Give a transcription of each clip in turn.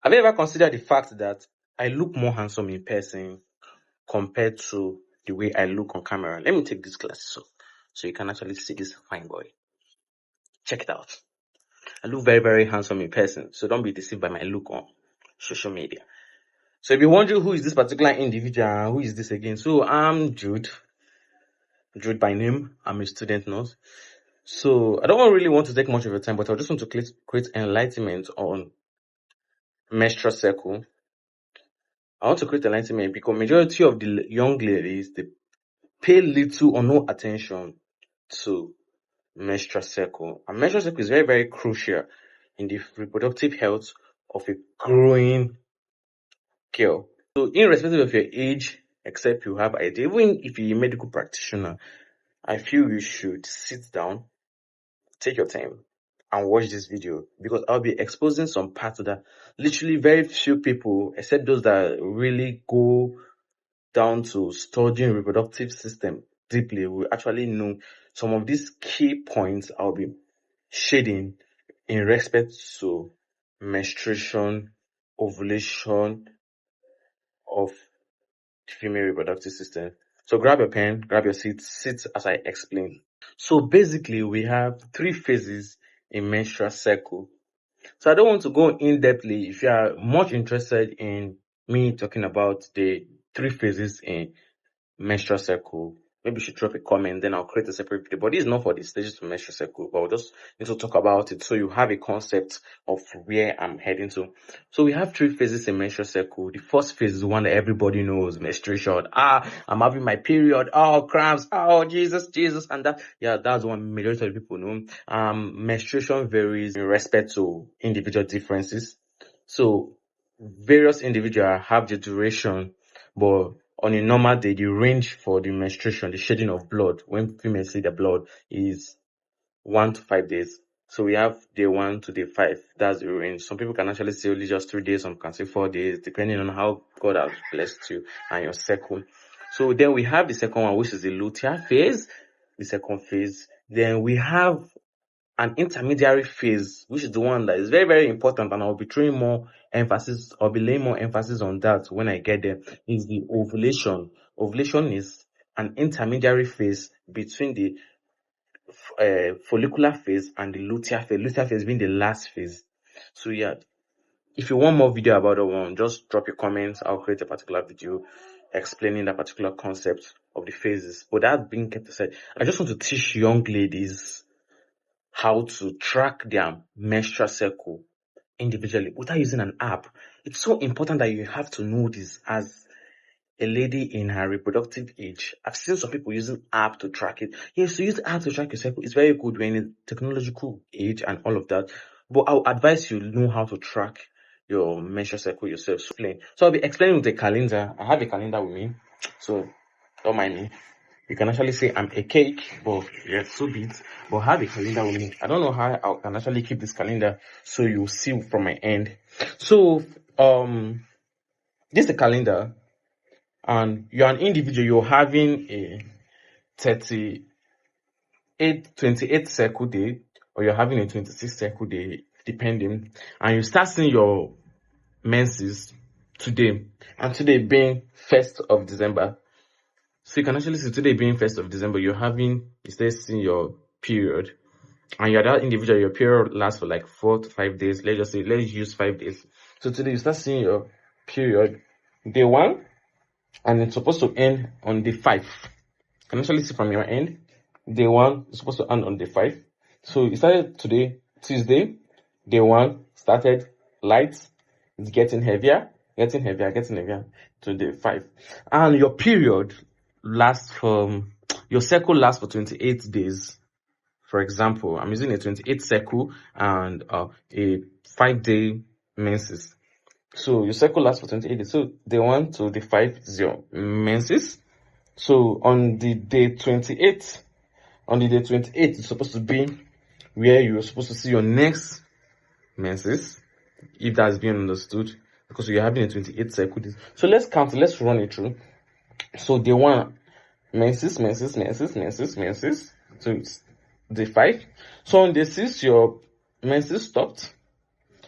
Have you ever considered the fact that I look more handsome in person compared to the way I look on camera? Let me take these glasses off so you can actually see this fine boy. Check it out. I look very, very handsome in person, so don't be deceived by my look on social media. So if you're wondering who is this particular individual and who is this again, so I'm Jude by name. I'm a student nurse. So I don't really want to take much of your time, but I just want to create enlightenment on menstrual cycle. I want to create enlightenment because majority of the young ladies, they pay little or no attention to menstrual cycle. And menstrual cycle is very, very crucial in the reproductive health of a growing girl. So irrespective of your age, except you have idea, even if you're a medical practitioner, I feel you should sit down, take your time and watch this video because I'll be exposing some parts that literally very few people, except those that really go down to studying reproductive system deeply, will actually know some of these key points I'll be shading in respect to menstruation, ovulation of the female reproductive system. So grab your pen, grab your seat, sit as I explain. So basically we have 3 phases in menstrual cycle. So I don't want to go in depthly. If you are much interested in me talking about the 3 phases in menstrual cycle, maybe you should drop a comment, then I'll create a separate video. But this is not for the stages of menstrual cycle, but we'll just need to talk about it so you have a concept of where I'm heading to. So we have 3 phases in menstrual cycle. The first phase is the one that everybody knows, menstruation. I'm having my period. Oh, cramps. Oh, Jesus. And that's one majority of people know. Menstruation varies in respect to individual differences. So various individuals have the duration, but on a normal day, the range for the menstruation, the shedding of blood, when females see the blood, is 1 to 5 days. So we have day 1 to day 5. That's the range. Some people can actually say only just 3 days, some can say 4 days, depending on how God has blessed you and your cycle. So then we have the second one, which is the luteal phase, the second phase. Then we have an intermediary phase, which is the one that is very, very important, and I'll be laying more emphasis on that when I get there, is the ovulation. Ovulation is an intermediary phase between the follicular phase and the luteal phase. Luteal phase being the last phase. So if you want more video about that one, just drop your comments. I'll create a particular video explaining that particular concept of the phases. But that being kept aside, I just want to teach young ladies how to track their menstrual cycle individually without using an app. It's so important that you have to know this as a lady in her reproductive age. I've seen some people using app to track it. Yes, to use app to track your cycle is very good. We're in a technological age and all of that. But I'll advise you know how to track your menstrual cycle yourself. So I'll be explaining with a calendar. I have a calendar with me, so don't mind me. You can actually say I'm a cake, but yeah, so be it. But have a calendar with me. I don't know how I can actually keep this calendar so you see from my end. So this is the calendar, and you're an individual. You're having a 28 cycle day, or you're having a 26 cycle day, depending. And you start seeing your menses today, and today being 1st of December. So you can actually see today being 1st of December, you start seeing your period. And you're that individual, your period lasts for like 4 to 5 days. Let's use 5 days. So today you start seeing your period day 1, and it's supposed to end on day 5. You can actually see from your end, day 1 is supposed to end on day 5. So it started today, Tuesday. Day 1 started light. It's getting heavier to day 5. And your period your cycle lasts for 28 days. For example, I'm using a 28 cycle and a 5-day menses. So your cycle lasts for 28 days. So day 1 to day 5 is your menses. So on the day 28, it's supposed to be where you're supposed to see your next menses, if that's being understood, because you're having a 28 cycle. So let's run it through. So day 1, menses. So it's day 5. So on day 6, your menses stopped.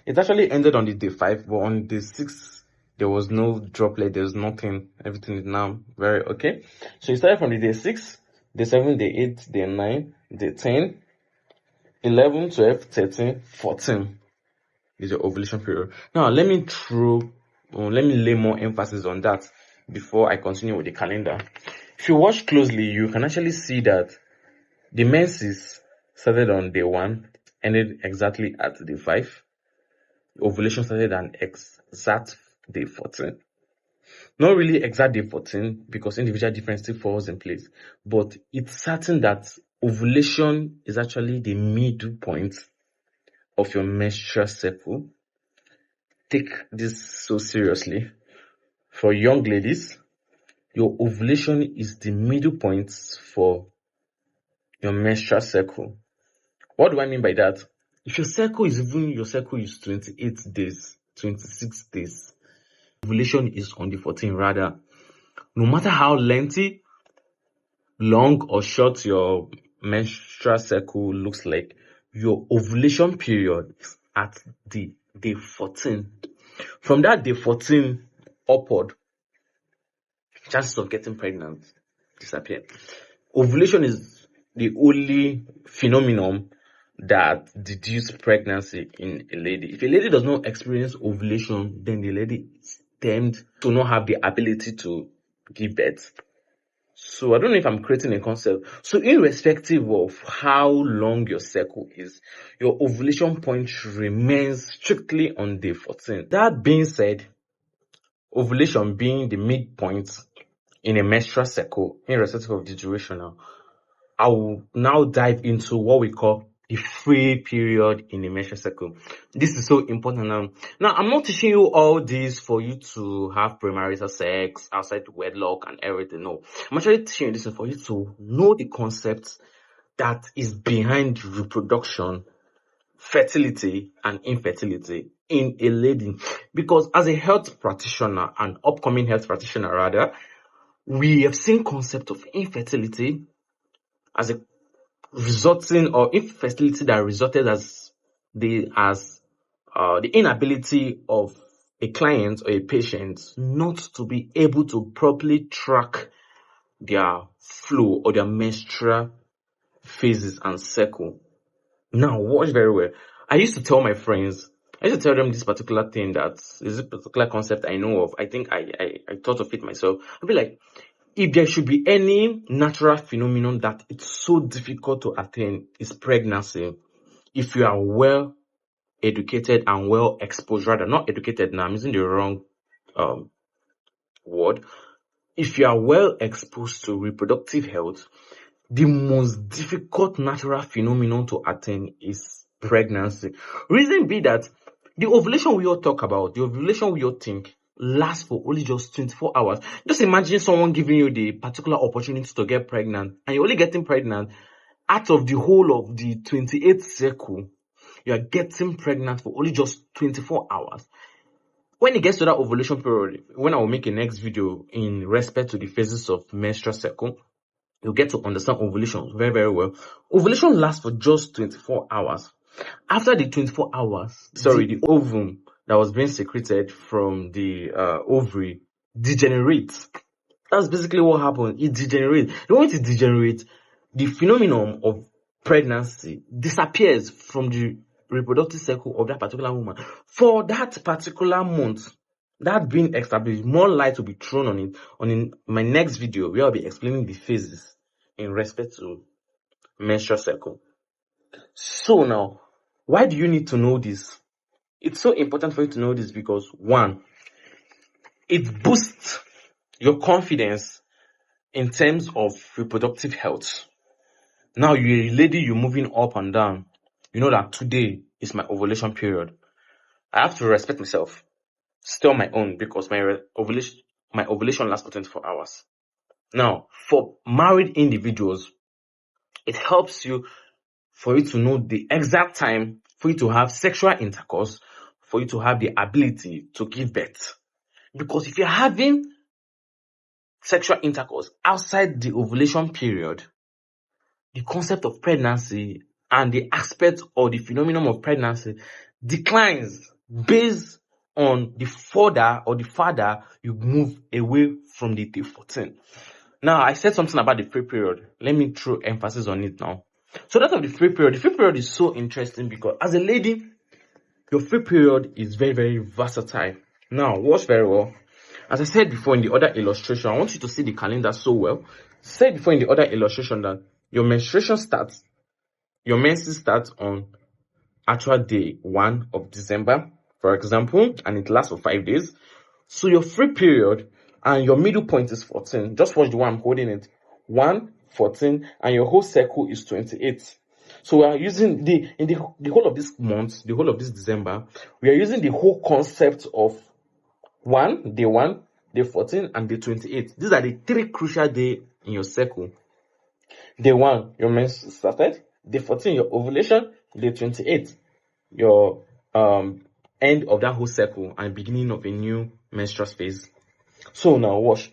It actually ended on the day 5, but on day 6, there was no droplet, there was nothing. Everything is now very okay. So it started from the day 6, day 7, day 8, day 9, day 10, 11, 12, 13, 14 is your ovulation period. Now, let me lay more emphasis on that before I continue with the calendar. If you watch closely, you can actually see that the menses started on day 1, ended exactly at day 5. Ovulation started on exact day 14. Not really exact day 14 because individual difference still falls in place, but it's certain that ovulation is actually the middle point of your menstrual cycle. Take this so seriously. For young ladies, your ovulation is the middle point for your menstrual cycle. What do I mean by that? If your cycle is 28 days, 26 days, ovulation is on the 14 rather. No matter how lengthy, long or short your menstrual cycle looks like, your ovulation period is at the day 14. From that day 14 upward, chances of getting pregnant disappear. Ovulation is the only phenomenon that deduces pregnancy in a lady. If a lady does not experience ovulation, then the lady is termed to not have the ability to give birth. So I don't know if I'm creating a concept. So irrespective of how long your cycle is, your ovulation point remains strictly on day 14. That being said, ovulation being the midpoint in a menstrual cycle, irrespective of the duration now, I will now dive into what we call the free period in the menstrual cycle. This is so important now. Now, I'm not teaching you all this for you to have premarital sex outside wedlock and everything. No, I'm actually teaching you this for you to know the concept that is behind reproduction, fertility, and infertility in a lady. Because as a health practitioner, an upcoming health practitioner rather, we have seen concept of infertility as a resulting or infertility that resulted as the inability of a client or a patient not to be able to properly track their flow or their menstrual phases and cycle. Now, watch very well. I used to tell my friends, I used to tell them this particular thing, that is a particular concept I know of. I think I thought of it myself. I'd be like, if there should be any natural phenomenon that it's so difficult to attain, is pregnancy. If you are well educated and well exposed, rather not educated now, I'm using the wrong word. If you are well exposed to reproductive health, the most difficult natural phenomenon to attain is pregnancy. Reason be that the ovulation we all talk about, the ovulation we all think, lasts for only just 24 hours. Just imagine someone giving you the particular opportunity to get pregnant, and you're only getting pregnant out of the whole of the 28th cycle. You are getting pregnant for only just 24 hours. When it gets to that ovulation period, when I will make a next video in respect to the phases of menstrual cycle, you'll get to understand ovulation very, very well. Ovulation lasts for just 24 hours. After the 24 hours, the ovum that was being secreted from the ovary degenerates. That's basically what happens. It degenerates. The moment it degenerates, the phenomenon of pregnancy disappears from the reproductive cycle of that particular woman. For that particular month, that being established, more light will be thrown on it in my next video, where I'll be explaining the phases in respect to menstrual cycle. So now, why do you need to know this? It's so important for you to know this because, one, it boosts your confidence in terms of reproductive health. Now you're a lady, you're moving up and down. You know that today is my ovulation period. I have to respect myself, stay on my own, because my ovulation lasts for 24 hours. Now, for married individuals, it helps you for you to know the exact time for you to have sexual intercourse, for you to have the ability to give birth. Because if you're having sexual intercourse outside the ovulation period, the concept of pregnancy and the aspect or the phenomenon of pregnancy declines based on the farther you move away from the day 14. Now, I said something about the free period. Let me throw emphasis on it now. So that of the free period is so interesting because as a lady, your free period is very, very versatile. Now, watch very well. As I said before in the other illustration, I want you to see the calendar so well. Said before in the other illustration that your menses starts on actual day 1 of December, for example, and it lasts for 5 days. So your free period and your middle point is 14. Just watch the one I'm holding it. 1, 14, and your whole circle is 28. So we are using the whole of this month, the whole of this December, we are using the whole concept of day 1, day 14, and day 28. These are the 3 crucial days in your circle. Day 1, your mens started. Day 14, your ovulation. Day 28, your end of that whole circle and beginning of a new menstrual phase. So now watch.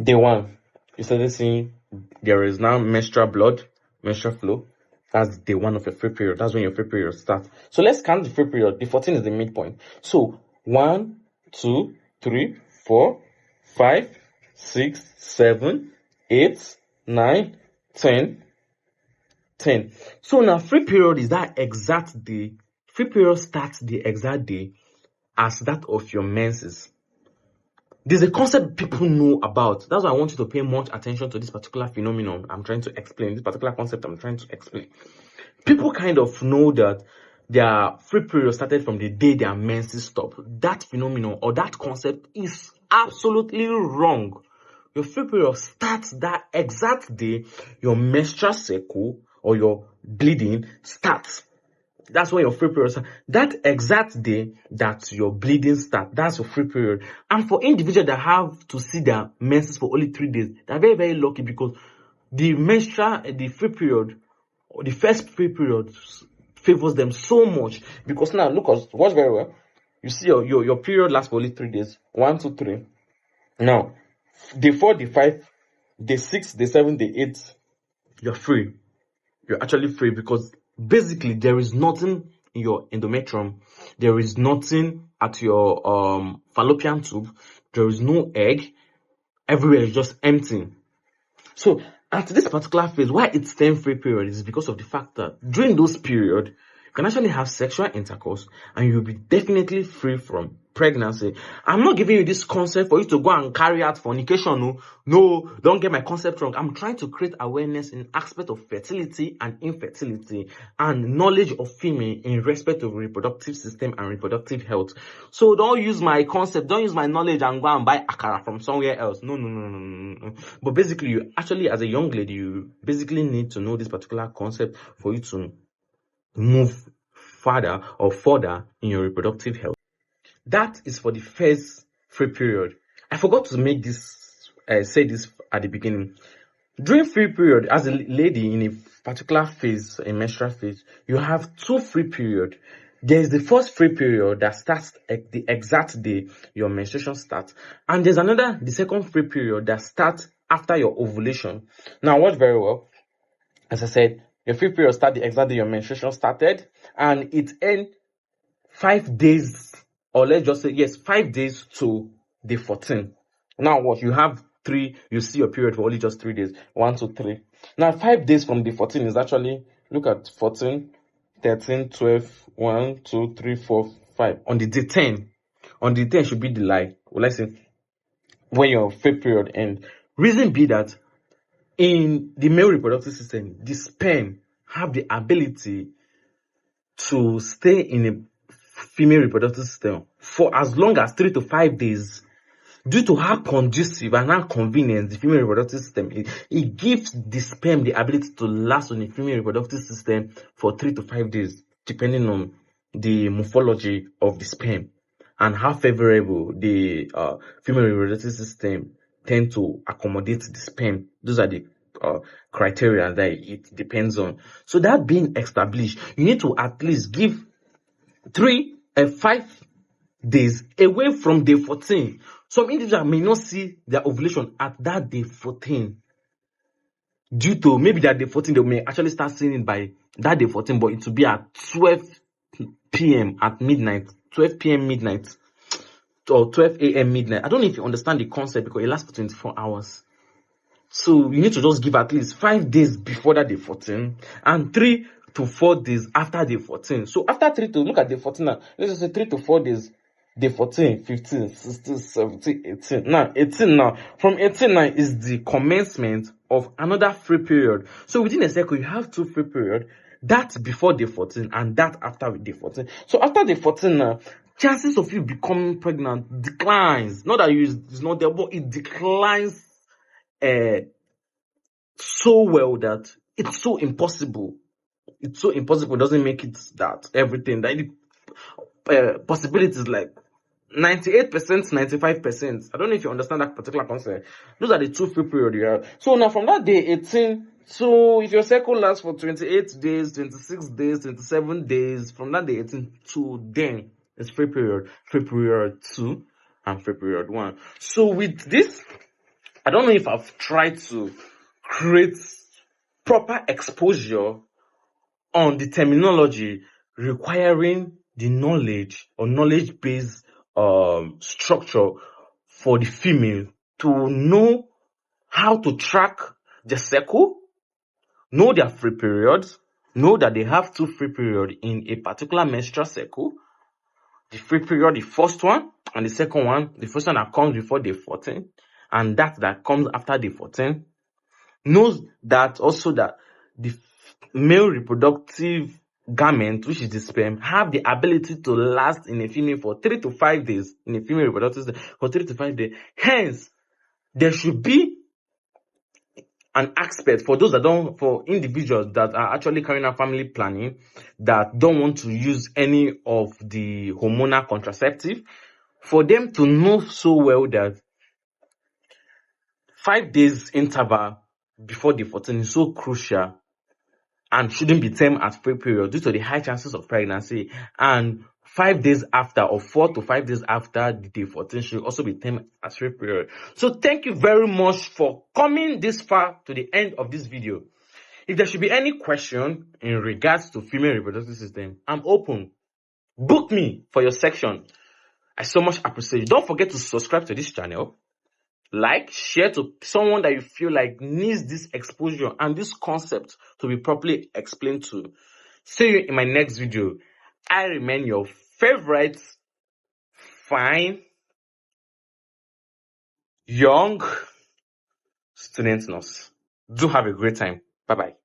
Day 1, you started seeing there is now menstrual flow. That's day 1 of your free period. That's when your free period starts. So let's count the free period. The 14 is the midpoint. So 1, 2, 3, 4, 5, 6, 7, 8, 9, 10. So now free period is that exact day. Free period starts the exact day as that of your menses. There's a concept people know about. That's why I want you to pay much attention to this particular phenomenon I'm trying to explain, this particular concept I'm trying to explain. People kind of know that their free period started from the day their menses stop. That phenomenon or that concept is absolutely wrong. Your free period starts that exact day your menstrual cycle or your bleeding starts. That's when your free period starts. That exact day that your bleeding starts, that's your free period. And for individuals that have to see their menses for only 3 days, they're very, very lucky because the free period, or the first free period favors them so much. Because now, watch very well. You see your period lasts for only 3 days. 1, 2, 3. Now, day 4, day 5, day 6, day 7, day 8, you're free. You're actually free because basically there is nothing in your endometrium. There is nothing at your fallopian tube. There is no egg. Everywhere is just empty. So at this particular phase, why it's 10 free period is because of the fact that during those periods, you can actually have sexual intercourse and you'll be definitely free from pregnancy. I'm not giving you this concept for you to go and carry out fornication. No, don't get my concept wrong. I'm trying to create awareness in aspect of fertility and infertility and knowledge of female in respect of reproductive system and reproductive health. So don't use my concept, don't use my knowledge and go and buy akara from somewhere else. No. But basically, you actually, as a young lady, you basically need to know this particular concept for you to move further in your reproductive health. That is for the first free period. I forgot to make this, say this at the beginning. During free period, as a lady in a particular phase, a menstrual phase, you have 2 free periods. There is the first free period that starts at the exact day your menstruation starts. And there's the second free period that starts after your ovulation. Now, watch very well. As I said, your free period starts the exact day your menstruation started. And it ends 5 days, or let's just say, 5 days to day 14. Now what? You have 3, you see your period for only just 3 days. 1, 2, 3. Now 5 days from day 14 is actually, look at 14, 13, 12, 1, 2, 3, 4, 5. On the day 10. On the 10 should be the lie. Well, let's say, when your free period ends. Reason be that in the male reproductive system, the sperm have the ability to stay in a female reproductive system for as long as 3 to 5 days due to how conducive and how convenient the female reproductive system is. It gives the sperm the ability to last on the female reproductive system for 3 to 5 days, depending on the morphology of the sperm and how favorable the female reproductive system tend to accommodate the sperm. Those are the criteria that it depends on. So that being established, you need to at least give 5 days away from day 14. Some individuals may not see their ovulation at that day 14 due to maybe that day 14 they may actually start seeing it by that day 14, but it will be at 12 p.m. at midnight, 12 p.m. midnight or 12 a.m. midnight. I don't know if you understand the concept because it lasts for 24 hours. So you need to just give at least 5 days before that day 14 and 3 to 4 days after day 14. So after 3 to look at day 14 now, let's just say 3 to 4 days, day 14, 15, 16, 17, 18. Now 18 now. From 18 now is the commencement of another free period. So within a cycle, you have 2 free periods. That before day 14 and that after day 14. So after day 14 now, chances of you becoming pregnant declines. Not that it's not there, but it declines so well that it's so impossible. It's so impossible. It doesn't make it that everything that possibilities like 98%, 95%. I don't know if you understand that particular concept. Those are the 2 free periods you have. So now from that day 18, so if your cycle lasts for 28 days, 26 days, 27 days, from that day 18 to then it's free period 2 and free period 1. So with this, I don't know if I've tried to create proper exposure on the terminology requiring the knowledge or knowledge-based structure for the female to know how to track the cycle, know their free periods, know that they have 2 free periods in a particular menstrual cycle. The free period, the first one, and the second one, the first one that comes before day 14, and that comes after day 14. Knows that also that the male reproductive garment, which is the sperm, have the ability to last in a female for 3 to 5 days, in a female reproductive for 3 to 5 days. Hence, there should be an aspect for those that don't, for individuals that are actually carrying out family planning, that don't want to use any of the hormonal contraceptive, for them to know so well that 5 days interval before the 14 is so crucial and shouldn't be termed as free period due to the high chances of pregnancy, and 5 days after or 4 to 5 days after the day 14 should also be termed as free period. So thank you very much for coming this far to the end of this video. If there should be any question in regards to female reproductive system, I'm open. Book me for your section. I so much appreciate you. Don't forget to subscribe to this channel. Like, share to someone that you feel like needs this exposure and this concept to be properly explained to. See you in my next video. I remain your favorite, fine, young student nurse. Do have a great time. Bye-bye.